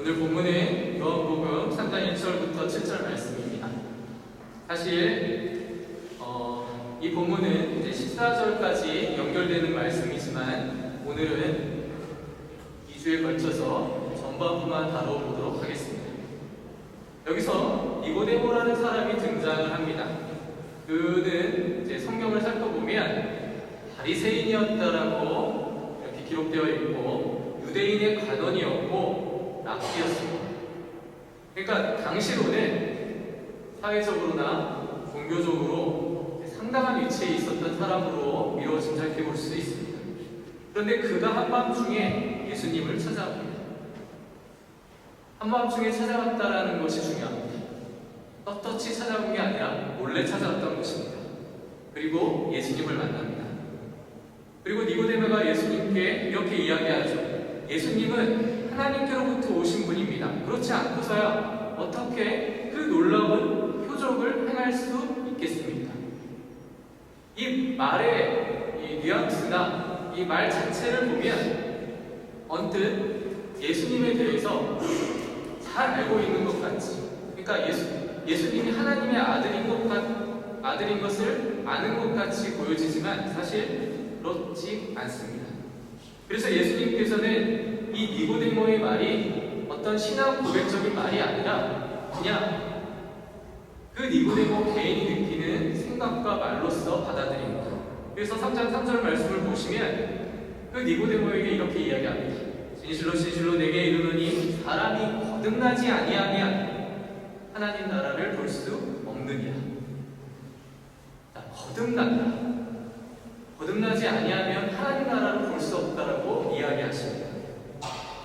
오늘 본문은 요한복음 3장 1절부터 7절 말씀입니다. 사실 이 본문은 이제 14절까지 연결되는 말씀이지만 오늘은 2주에 걸쳐서 전반부만 다뤄보도록 하겠습니다. 여기서 니고데모라는 사람이 등장을 합니다. 그는 이제 성경을 살펴보면 바리새인이었다라고 이렇게 기록되어 있고 유대인의 관원이었고 랍비였습니다. 그러니까 당시로는 사회적으로나 종교적으로 상당한 위치에 있었던 사람으로 미뤄 짐작해 볼 수 있습니다. 그런데 그가 한밤중에 예수님을 찾아옵니다. 한밤중에 찾아왔다라는 것이 중요합니다. 떳떳이 찾아온 게 아니라 몰래 찾아왔던 것입니다. 그리고 예수님을 만납니다. 그리고 니고데모가 예수님께 이렇게 이야기하죠. 예수님은 하나님께로부터 오신 분입니다. 그렇지 않고서야 어떻게 그 놀라운 표적을 행할 수 있겠습니까? 이 말의 이 뉘앙스나 이 말 자체를 보면 언뜻 예수님에 대해서 잘 알고 있는 것 같지. 그러니까 예수님이 하나님의 아들인 것을 아는 것 같이 보여지지만 사실 그렇지 않습니다. 그래서 예수님께서는 이 니고데모의 말이 어떤 신앙 고백적인 말이 아니라 그냥 그 니고데모 개인이 느끼는 생각과 말로써 받아들입니다. 그래서 3장 3절 말씀을 보시면 그 니고데모에게 이렇게 이야기합니다. 진실로 진실로 내게 이르노니 사람이 거듭나지 아니하면 하나님 나라를 볼 수 없느니라. 거듭난다. 거듭나지 아니하면 하나님 나라를 볼 수 없다라고 이야기하십니다.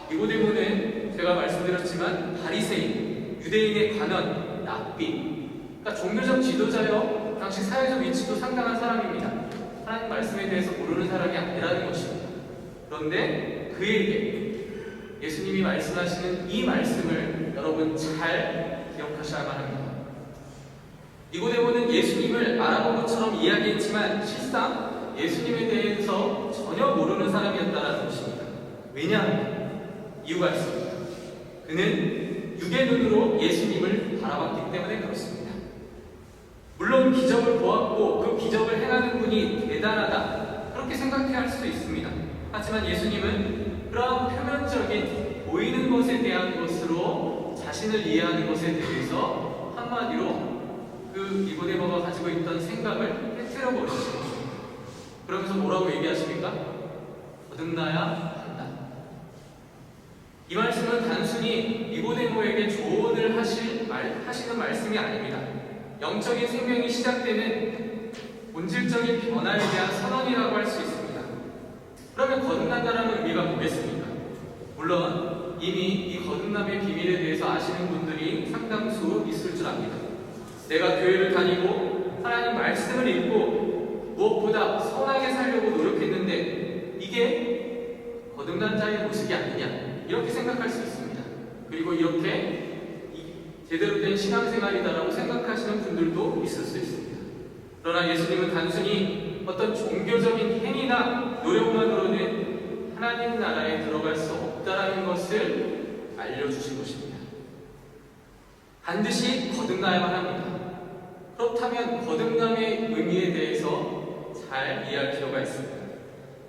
니고데모는 제가 말씀드렸지만 바리새인, 유대인의 관원, 랍비, 그러니까 종교적 지도자여 당시 사회적 위치도 상당한 사람입니다. 하나님 말씀에 대해서 모르는 사람이 아니라는 것입니다. 그런데 그에게 예수님이 말씀하시는 이 말씀을 여러분 잘 기억하셔야만 합니다. 니고데모는 예수님을 알아본 것처럼 이야기했지만 실상 예수님에 대해서 전혀 모르는 사람이었다는 것입니다. 왜냐하면 이유가 있습니다. 그는 육의 눈으로 예수님을 바라봤기 때문에 그렇습니다. 물론 기적을 보았고 그 기적을 행하는 분이 대단하다 그렇게 생각해야 할 수도 있습니다. 하지만 예수님은 그러한 표면적인 보이는 것에 대한 것으로 자신을 이해하는 것에 대해서 한마디로 그 니고데모가 가지고 있던 생각을 깨트려 버리십니다. 그러면서 뭐라고 얘기하십니까? 거듭나야 한다. 이 말씀은 단순히 니고데모에게 조언을 하시는 말씀이 아닙니다. 영적인 생명이 시작되는 본질적인 변화에 대한 선언이라고 할 수 있습니다. 그러면 거듭난다는 의미가 뭐겠습니까? 물론 이미 이 거듭남의 비밀에 대해서 아시는 분들이 상당수 있을 줄 압니다. 내가 교회를 다니고 하나님 말씀을 읽고 무엇보다 선하게 살려고 노력했는데 이게 거듭난 자의 모습이 아니냐 이렇게 생각할 수 있습니다. 그리고 이렇게 제대로 된 신앙생활이다라고 생각하시는 분들도 있을 수 있습니다. 그러나 예수님은 단순히 어떤 종교적인 행위나 노력만으로는 하나님 나라에 들어갈 수 없다라는 것을 알려주신 것입니다. 반드시 거듭나야만 합니다. 그렇다면 거듭남의 의미에 대해서 잘 이해할 필요가 있습니다.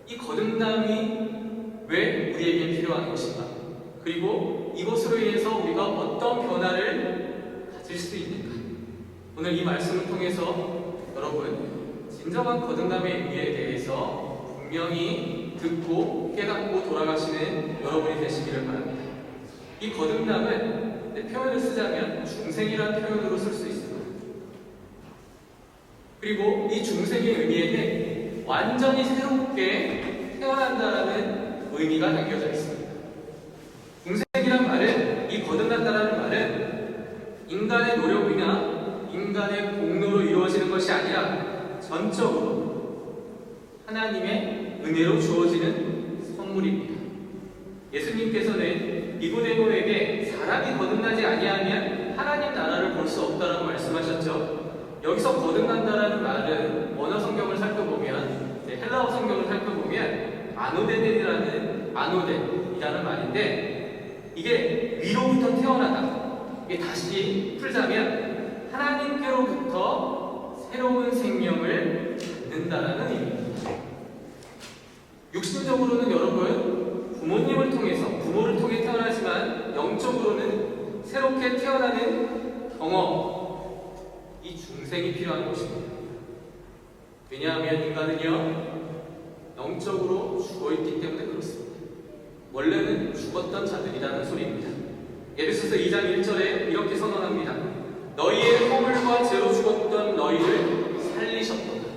이 거듭남이 왜 우리에게 필요한 것인가? 그리고 이것으로 인해서 우리가 어떤 변화를 가질 수 있는가? 오늘 이 말씀을 통해서 여러분 진정한 거듭남의 의미에 대해서 분명히 듣고 깨닫고 돌아가시는 여러분이 되시기를 바랍니다. 이 거듭남은 표현을 쓰자면 중생이라는 표현으로 쓸 수 있습니다. 그리고 이 중생의 의미에는 완전히 새롭게 태어난다라는 의미가 담겨져 있습니다. 중생이란 말은, 이 거듭난다라는 말은 인간의 노력이나 인간의 공로로 이루어지는 것이 아니라 전적으로 하나님의 은혜로 주어지는 선물입니다. 예수님께서는 니고데모에게 사람이 거듭나지 아니하면 하나님 나라를 볼 수 없다라고 말씀하셨죠. 여기서 거듭난다라는 말은 원어 성경을 살펴보면, 헬라어 성경을 살펴보면 아노덴이라는 말인데 이게 위로부터 태어나다. 이게 다시 풀자면 하나님께로부터 새로운 생명을 받는다라는 의미입니다. 육신적으로는 여러분 부모님을 통해서 부모를 통해 태어나지만 영적으로는 새롭게 태어나는 경험, 이 중생이 필요한 것입니다. 왜냐하면 인간은요 영적으로 죽어있기 때문에 그렇습니다. 원래는 죽었던 자들이라는 소리입니다. 에베소서 2장 1절에 이렇게 선언합니다. 너희의 허물과 죄로 죽었던 너희를 살리셨도다.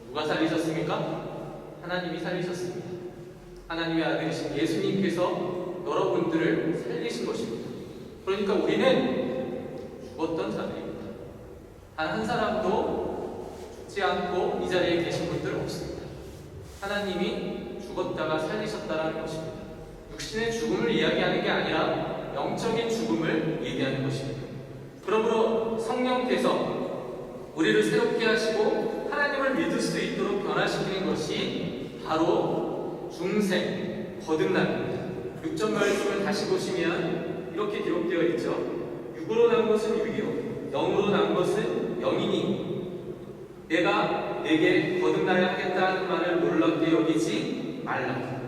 누가 살리셨습니까? 하나님이 살리셨습니다. 하나님의 아들이신 예수님께서 여러분들을 살리신 것입니다. 그러니까 우리는 죽었던 자들입니다. 단 한 사람도 죽지 않고 이 자리에 계신 분들 없습니다. 하나님이 죽었다가 살리셨다는 것입니다. 육신의 죽음을 이야기하는 게 아니라 영적인 죽음을 얘기하는 것입니다. 그러므로 성령께서 우리를 새롭게 하시고 하나님을 믿을 수 있도록 변화시키는 것이 바로 중생, 거듭남입니다. 6절 말씀을 다시 보시면 이렇게 기록되어 있죠. 육으로 난 것은 육이요 영으로 난 것은 영이니 내가 내게 거듭나야 하겠다 하는 말을 놀랍게 여기지 말라.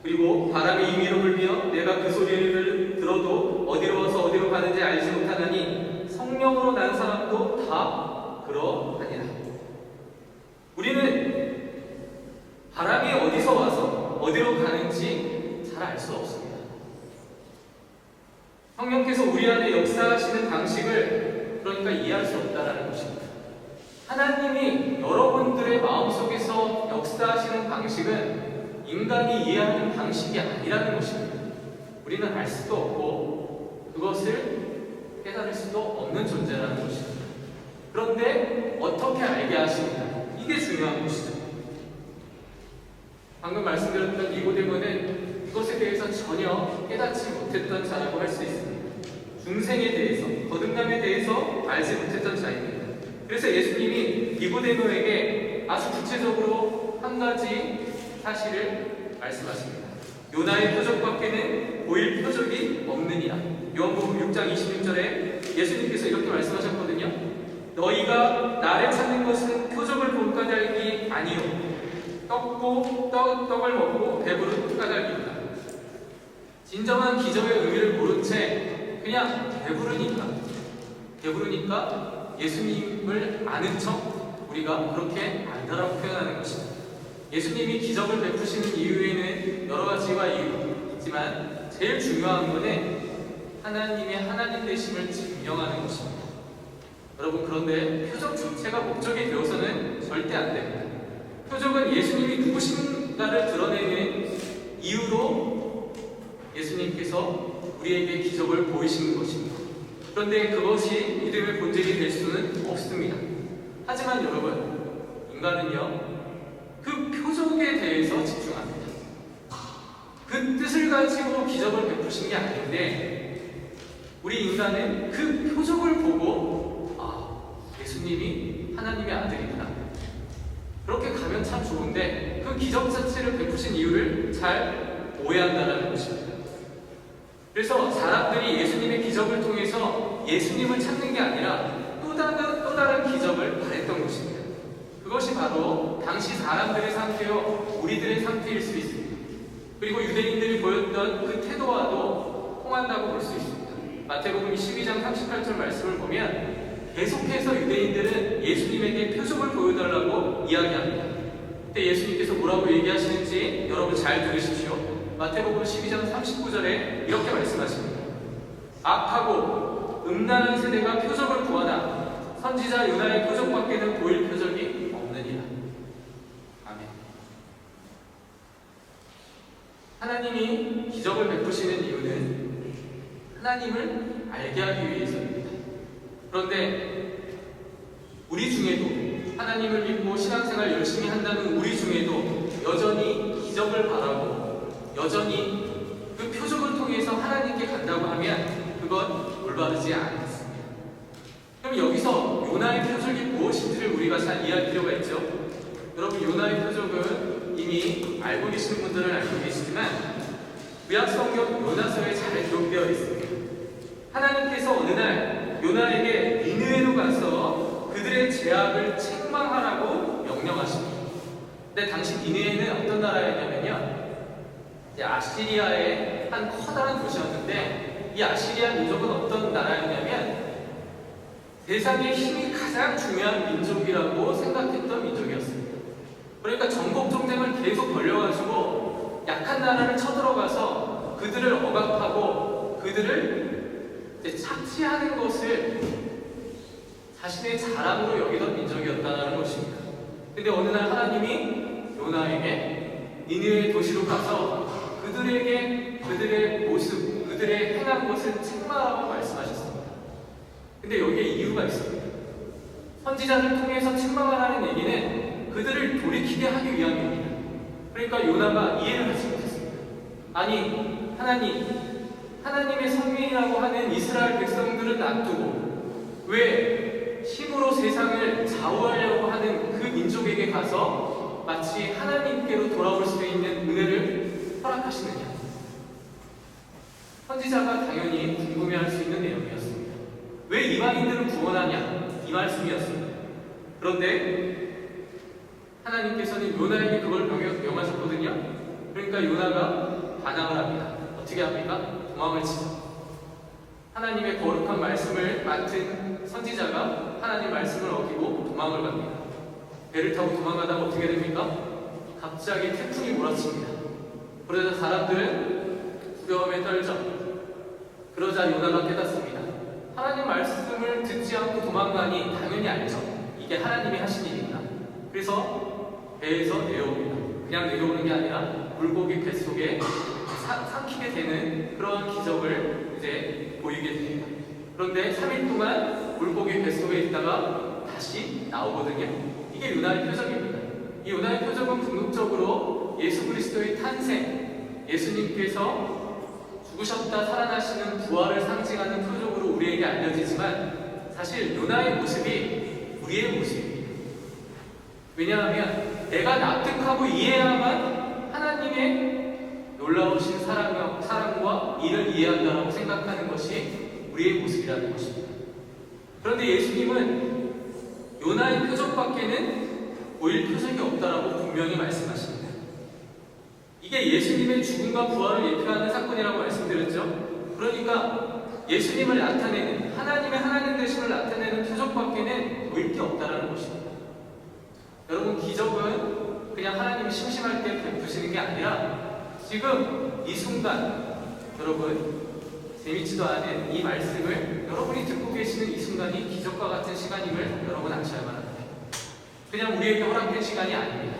그리고 바람이 임의로 불며 내가 그 소리를 들어도 어디로 와서 어디로 가는지 알지 못하나니 성령으로 난 사람도 다 그러하니라. 우리는 바람이 어디서 와서 어디로 가는지 잘 알 수 없습니다. 성령께서 우리 안에 역사하시는 방식을 그러니까 이해할 수 없다는 것입니다. 하나님이 여러분들의 마음속에서 역사하시는 방식은 인간이 이해하는 방식이 아니라는 것입니다. 우리는 알 수도 없고 그것을 깨달을 수도 없는 존재라는 것입니다. 그런데 어떻게 알게 하십니까? 이게 중요한 것이죠. 방금 말씀드렸던 니고데모는 이것에 대해서 전혀 깨닫지 못했던 자라고 할 수 있습니다. 중생에 대해서, 거듭남에 대해서 알지 못했던 자입니다. 그래서 예수님이 니고데모에게 아주 구체적으로 한 가지 사실을 말씀하십니다. 요나의 표적밖에는 보일 표적이 없느니라. 요한복음 6장 26절에 예수님께서 이렇게 말씀하셨거든요. 너희가 나를 찾는 것은 표적을 본 까닭이 아니요 떡을 먹고 배부른 까닭이다. 진정한 기적의 의미를 모른 채 그냥 배부르니까 예수님을 아는 척 우리가 그렇게 안다라고 표현하는 것입니다. 예수님이 기적을 베푸시는 이유에는 여러 가지가 있지만 제일 중요한 것은 하나님의 하나님 되심을 증명하는 것입니다. 여러분, 그런데 표적 자체가 목적이 되어서는 절대 안 됩니다. 표적은 예수님이 누구신가를 드러내는 이유로 예수님께서 우리에게 기적을 보이시는 것입니다. 그런데 그것이 믿음의 본질이 될 수는 없습니다. 하지만 여러분, 인간은요 그 표적에 대해서 집중합니다. 그 뜻을 가지고 기적을 베푸신 게 아닌데 우리 인간은 그 표적을 보고 예수님이 하나님의 아들이구나, 그렇게 가면 참 좋은데 그 기적 자체를 베푸신 이유를 잘 오해한다는 것입니다. 그래서 사람들이 예수님의 기적을 통해서 예수님을 찾는 게 아니라 또 다른 기적을 바랬던 것입니다. 그것이 바로 당시 사람들의 상태요 우리들의 상태일 수 있습니다. 그리고 유대인들이 보였던 그 태도와도 통한다고 볼 수 있습니다. 마태복음 12장 38절 말씀을 보면 계속해서 유대인들은 예수님에게 표적을 보여달라고 이야기합니다. 그때 예수님께서 뭐라고 얘기하시는지 여러분 잘 들으십시오. 마태복음 12장 39절에 이렇게 말씀하십니다. 악하고 음란한 세대가 표적을 구하나 선지자 요나의 표적밖에는 보일 표적이 없느니라. 아멘. 하나님이 기적을 베푸시는 이유는 하나님을 알게 하기 위해서입니다. 그런데 우리 중에도 하나님을 믿고 신앙생활 열심히 한다는 우리 중에도 여전히 기적을 바라고 여전히 그 표적을 통해서 하나님께 간다고 하면 그건 올바르지 않습니다. 그럼 여기서 요나의 표적이 무엇인지를 우리가 잘 이해할 필요가 있죠. 여러분, 요나의 표적은 이미 알고 계시는 분들은 알고 계시지만 구약성경 요나서에 잘 기록되어 있습니다. 어느 날 요나에게 니느웨로 가서 그들의 죄악을 책망하라고 명령하십니다. 근데 당시 니느웨는 어떤 나라였냐면요, 이제 아시리아의 한 커다란 도시였는데, 이 아시리아 민족은 어떤 나라였냐면 세상에 힘이 가장 중요한 민족이라고 생각했던 민족이었습니다. 그러니까 전국 전쟁을 계속 벌려가지고 약한 나라를 쳐들어가서 그들을 억압하고 그들을 이제 착취하는 것을 자신의 자랑으로 여기던 민족이었다는 것입니다. 근데 어느 날 하나님이 요나에게 니느웨 도시로 가서 그들에게 그들의 모습, 그들의 행한 것을 책망하라고 말씀하셨습니다. 근데 여기에 이유가 있습니다. 선지자를 통해서 책망하라는 얘기는 그들을 돌이키게 하기 위함입니다. 그러니까 요나가 이해를 하지 못했습니다. 아니, 하나님의 선민이라고 하는 이스라엘 백성들은 놔두고 왜 힘으로 세상을 좌우하려고 하는 그 민족에게 가서 마치 하나님께로 돌아올 수 있는 은혜를 허락하시느냐? 선지자가 당연히 궁금해할 수 있는 내용이었습니다. 왜 이방인들을 구원하냐? 이 말씀이었습니다. 그런데 하나님께서는 요나에게 그걸 명하셨거든요. 그러니까 요나가 반항을 합니다. 어떻게 합니까? 도망을 치죠. 하나님의 거룩한 말씀을 맡은 선지자가 하나님 말씀을 어기고 도망을 갑니다. 배를 타고 도망가다가 어떻게 됩니까? 갑자기 태풍이 몰아칩니다. 그러자 사람들은 두려움에 떨죠. 그러자 요나가 깨닫습니다. 하나님 말씀을 듣지 않고 도망가니 당연히 알죠. 이게 하나님이 하신 일이구나. 그래서 배에서 내려옵니다. 그냥 내려오는 게 아니라 물고기 뱃속에 삼키게 되는 그런 기적을 이제 보이게 됩니다. 그런데 3일 동안 물고기 뱃속에 있다가 다시 나오거든요. 이게 요나의 표적입니다. 이 요나의 표적은 궁극적으로 예수 그리스도의 탄생, 예수님께서 죽으셨다 살아나시는 부활을 상징하는 표적으로 우리에게 알려지지만 사실 요나의 모습이 우리의 모습입니다. 왜냐하면 내가 납득하고 이해해야만 하나님의 놀라우신 사랑과 이를 이해한다고 생각하는 것이 우리의 모습이라는 것입니다. 그런데 예수님은 요나의 표적밖에는 보일 표적이 없다라고 분명히 말씀하십니다. 이게 예수님의 죽음과 부활을 예표하는 사건이라고 말씀드렸죠. 그러니까 예수님을 나타내는, 하나님의 하나님 되심을 나타내는 표적밖에는 보일 게 없다라는 것입니다. 여러분, 기적은 그냥 하나님이 심심할 때 베푸시는 게 아니라 지금 이 순간 여러분 재밌지도 않은 이 말씀을 여러분이 듣고 계시는 이 순간이 기적과 같은 시간임을 여러분 아셔야만 합니다. 그냥 우리에게 허락된 시간이 아닙니다.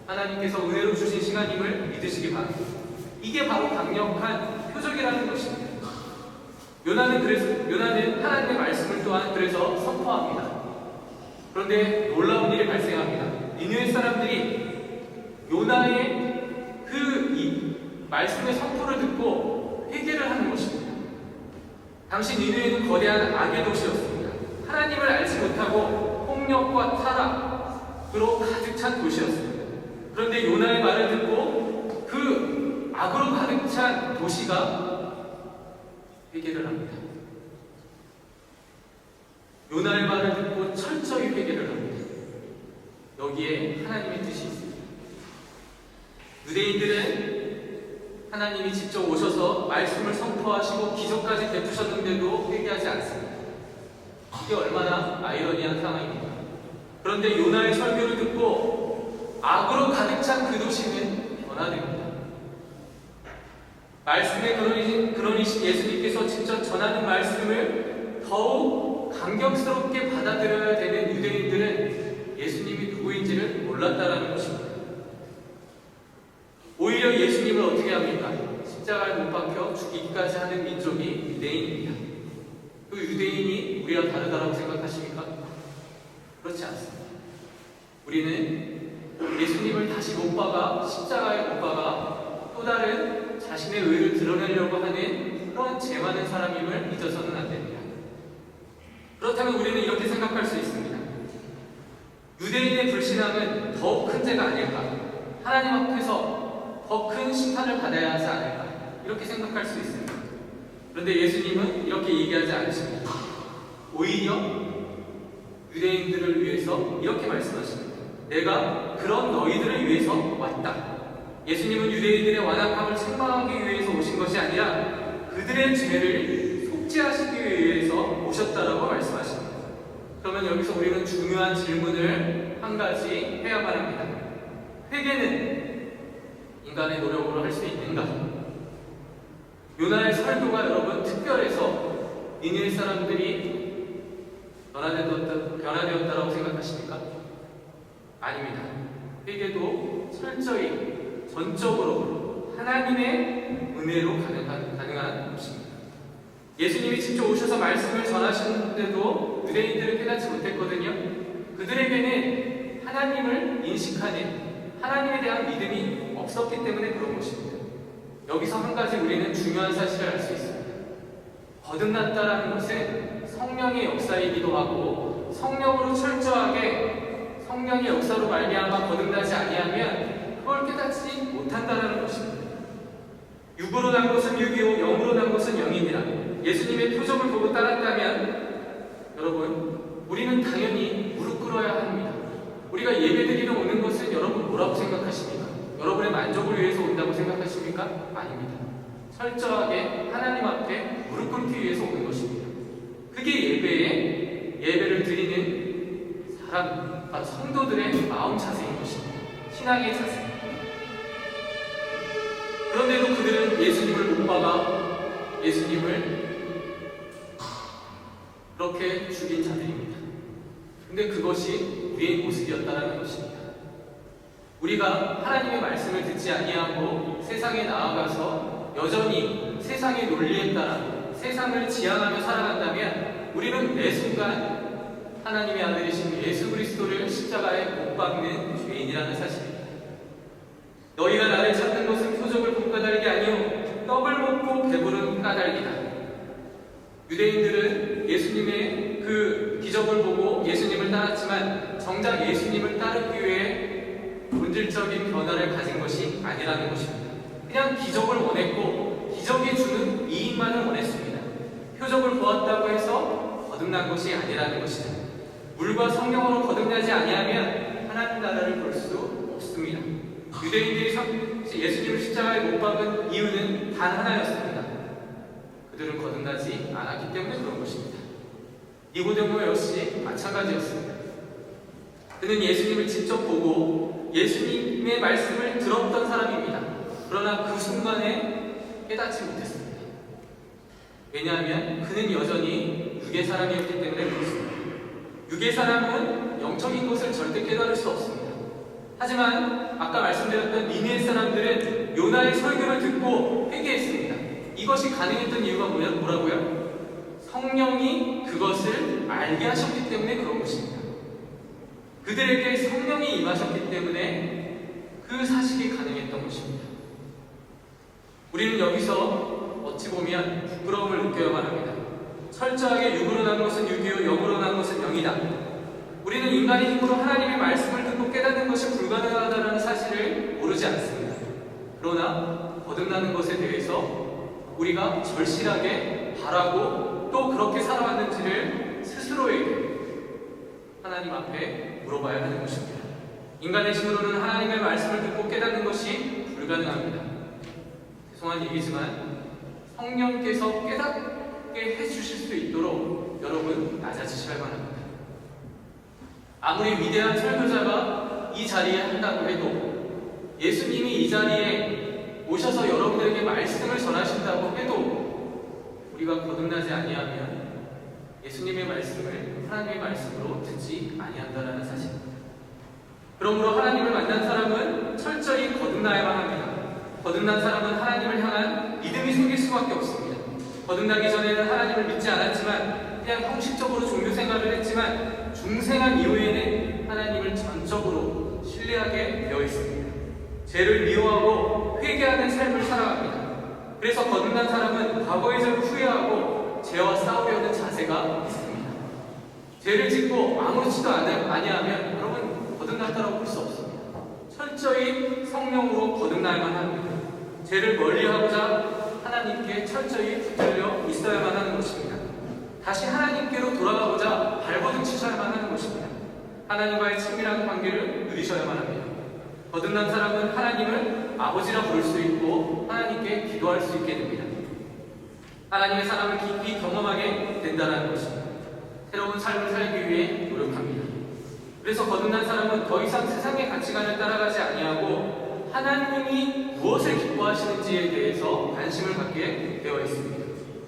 하나님께서 은혜로 주신 시간임을 믿으시기 바랍니다. 이게 바로 강력한 표적이라는 것입니다. 요나는 하나님의 말씀을 또한 그래서 선포합니다. 그런데 놀라운 일이 발생합니다. 니느웨 사람들이 요나의 이 말씀의 선포를 듣고 회개를 하는 것입니다. 당시 니느웨는 거대한 악의 도시였습니다. 하나님을 알지 못하고 폭력과 타락으로 가득 찬 도시였습니다. 그런데 요나의 말을 듣고 그 악으로 가득 찬 도시가 회개를 합니다. 요나의 말을 듣고 철저히 회개를 합니다. 여기에 하나님의 뜻이 있습니다. 유대인들은 하나님이 직접 오셔서 말씀을 선포하시고 기적까지 베푸셨는데도 회개하지 않습니다. 이게 얼마나 아이러니한 상황입니까? 그런데 요나의 설교를 듣고 악으로 가득 찬 그 도시는 변화됩니다. 말씀의 근원이신 예수님께서 직접 전하는 말씀을 더욱 감격스럽게 받아들여야 되는 유대인들은 예수님이 누구인지를 몰랐다라는 것입니다. 오히려 예수님을 어떻게 합니까? 십자가에 못 박혀 죽이기까지 하는 민족이 유대인입니다. 그 유대인이 우리와 다르다라고 생각하십니까? 그렇지 않습니다. 우리는 예수님을 다시 못 박아 십자가에 못 박아 또 다른 자신의 의를 드러내려고 하는 그런 죄 많은 사람임을 잊어서는 안 됩니다. 그렇다면 우리는 이렇게 생각할 수 있습니다. 유대인의 불신앙은 더욱 큰 죄가 아닐까? 하나님 앞에서 더 큰 심판을 받아야 하지 않을까? 이렇게 생각할 수 있습니다. 그런데 예수님은 이렇게 얘기하지 않으십니다. 오히려 유대인들을 위해서 이렇게 말씀하십니다. 내가 그런 너희들을 위해서 왔다. 예수님은 유대인들의 완악함을 책망하기 위해서 오신 것이 아니라 그들의 죄를 속죄하시기 위해서 오셨다라고 말씀하십니다. 그러면 여기서 우리는 중요한 질문을 한 가지 해야만 합니다. 회개는 인간의 노력으로 할 수 있는가? 요나의 설교가 여러분 특별해서 니느웨 사람들이 변화되었다라고 생각하십니까? 아닙니다. 회개도 철저히 전적으로 하나님의 은혜로 가능한 것입니다. 예수님이 직접 오셔서 말씀을 전하시는데도 유대인들은 깨닫지 못했거든요. 그들에게는 하나님을 인식하는 하나님에 대한 믿음이 없었기 때문에 그런 것입니다. 여기서 한 가지 우리는 중요한 사실을 알 수 있습니다. 거듭났다라는 것은 성령의 역사이기도 하고 성령으로 철저하게 성령의 역사로 말미암아 거듭나지 아니하면 그걸 깨닫지 못한다라는 것입니다. 육으로 난 것은 육이요 영으로 난 것은 영입니다. 예수님의 표적을 보고 따랐다면 여러분 우리는 당연히 무릎 꿇어야 합니다. 우리가 예배드리러 오는 것은 여러분 뭐라고 생각하십니까? 여러분의 만족을 위해서 온다고 생각하십니까? 아닙니다. 철저하게 하나님 앞에 무릎 꿇기 위해서 오는 것입니다. 그게 예배를 드리는 사람, 성도들의 마음 자세인 것입니다. 신앙의 자세. 그런데도 그들은 예수님을 못 박아 예수님을 그렇게 죽인 자들입니다. 근데 그것이 우리의 모습이었다는 것입니다. 우리가 하나님의 말씀을 듣지 아니하고 세상에 나아가서 여전히 세상의 논리에 따라 세상을 지향하며 살아간다면 우리는 매 순간 하나님의 아들이신 예수 그리스도를 십자가에 못 박는 죄인이라는 사실입니다. 너희가 나를 찾는 것은 표적을 본 까닭이 아니요 떡을 먹고 배부른 까닭이다. 유대인들은 예수님의 그 기적을 보고 예수님을 따랐지만 정작 예수님을 따르기 위해 본질적인 변화를 가진 것이 아니라는 것입니다. 그냥 기적을 원했고 기적이 주는 이익만을 원했습니다. 표적을 보았다고 해서 거듭난 것이 아니라는 것이다. 물과 성령으로 거듭나지 아니하면 하나님 나라를 볼 수 없습니다. 유대인들이 예수님을 십자가에 못 박은 이유는 단 하나였습니다. 그들은 거듭나지 않았기 때문에 그런 것입니다. 니고데모 역시 마찬가지였습니다. 그는 예수님을 직접 보고 예수님의 말씀을 들었던 사람입니다. 그러나 그 순간에 깨닫지 못했습니다. 왜냐하면 그는 여전히 육의 사람이었기 때문에 그렇습니다. 육의 사람은 영적인 것을 절대 깨달을 수 없습니다. 하지만 아까 말씀드렸던 니느웨 사람들은 요나의 설교를 듣고 회개했습니다. 이것이 가능했던 이유가 뭐라고요? 성령이 그것을 알게 하셨기 때문에 그런 것입니다. 그들에게 성령이 임하셨기 때문에 그 사실이 가능했던 것입니다. 우리는 여기서 어찌 보면 부끄러움을 느껴야만 합니다. 철저하게 육으로 난 것은 육이요 영으로 난 것은 영이다. 우리는 인간의 힘으로 하나님의 말씀을 듣고 깨닫는 것이 불가능하다는 사실을 모르지 않습니다. 그러나 거듭나는 것에 대해서 우리가 절실하게 바라고 또 그렇게 살아왔는지를 스스로에게 하나님 앞에 물어봐야 하는 것입니다. 인간의 힘으로는 하나님의 말씀을 듣고 깨닫는 것이 불가능합니다. 죄송한 얘기지만 성령께서 깨닫게 해주실 수 있도록 여러분 낮아지셔야만 합니다. 아무리 위대한 설교자가 이 자리에 한다고 해도 예수님이 이 자리에 오셔서 여러분들에게 말씀을 전하신다고 해도 우리가 거듭나지 아니하면 예수님의 말씀을 하나님의 말씀으로 듣지 아니한다라는 사실입니다. 그러므로 하나님을 만난 사람은 철저히 거듭나야만 합니다. 거듭난 사람은 하나님을 향한 믿음이 생길 수밖에 없습니다. 거듭나기 전에는 하나님을 믿지 않았지만 그냥 형식적으로 종교 생활을 했지만 중생한 이후에는 하나님을 전적으로 신뢰하게 되어 있습니다. 죄를 미워하고 회개하는 삶을 살아갑니다. 그래서 거듭난 사람은 과거의 죄를 후회하고 죄와 싸우려는 자세가 있습니다. 죄를 짓고 아무렇지도 아니하면 여러분 거듭났다고 볼 수 없습니다. 철저히 성령으로 거듭나야만 합니다. 죄를 멀리하고자 하나님께 철저히 붙들려 있어야만 하는 것입니다. 다시 하나님께로 돌아가고자 발버둥치셔야만 하는 것입니다. 하나님과의 친밀한 관계를 누리셔야만 합니다. 거듭난 사람은 하나님을 아버지라 부를 수 있고 하나님께 기도할 수 있게 됩니다. 하나님의 사랑을 깊이 경험하게 된다는 것입니다. 새로운 삶을 살기 위해 노력합니다. 그래서 거듭난 사람은 더 이상 세상의 가치관을 따라가지 아니하고 하나님이 무엇을 기뻐하시는지에 대해서 관심을 갖게 되어 있습니다.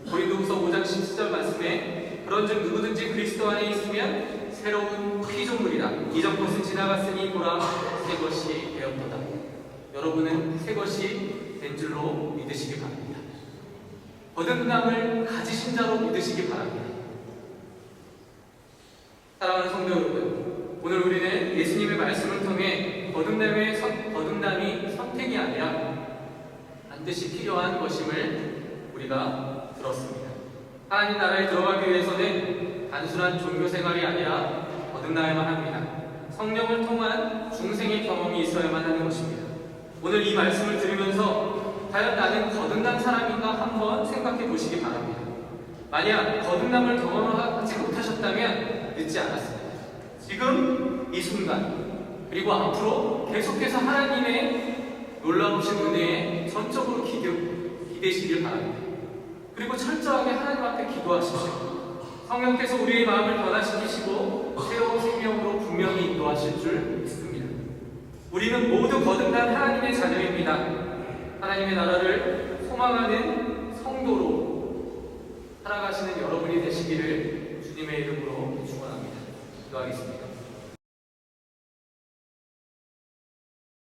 고린도후서 5장 17절 말씀에 그런즉 누구든지 그리스도 안에 있으면 새로운 피조물이다. 이전 것은 지나갔으니 보라 새 것이 되었도다. 여러분은 새 것이 된 줄로 믿으시기 바랍니다. 거듭남을 가지신 자로 믿으시기 바랍니다. 사랑하는 성도 여러분, 오늘 우리는 예수님의 말씀을 통해 거듭남이 선택이 아니라 반드시 필요한 것임을 우리가 들었습니다. 하나님 나라에 들어가기 위해서는 단순한 종교 생활이 아니라 거듭나야만 합니다. 성령을 통한 중생의 경험이 있어야만 하는 것입니다. 오늘 이 말씀을 들으면서 과연 나는 거듭난 사람인가 한번 생각해 보시기 바랍니다. 만약 거듭남을 경험하지 못하셨다면 늦지 않았습니다. 지금 이 순간 그리고 앞으로 계속해서 하나님의 놀라우신 은혜에 전적으로 기대시길 바랍니다. 그리고 철저하게 하나님 앞에 기도하십시오. 성령께서 우리의 마음을 변화시키시고 새로운 생명으로 분명히 인도하실 줄 믿습니다. 우리는 모두 거듭난 하나님의 자녀입니다. 하나님의 나라를 소망하는 성도로 살아가시는 여러분이 되시기를 주님의 이름으로 축원합니다. 기도하겠습니다.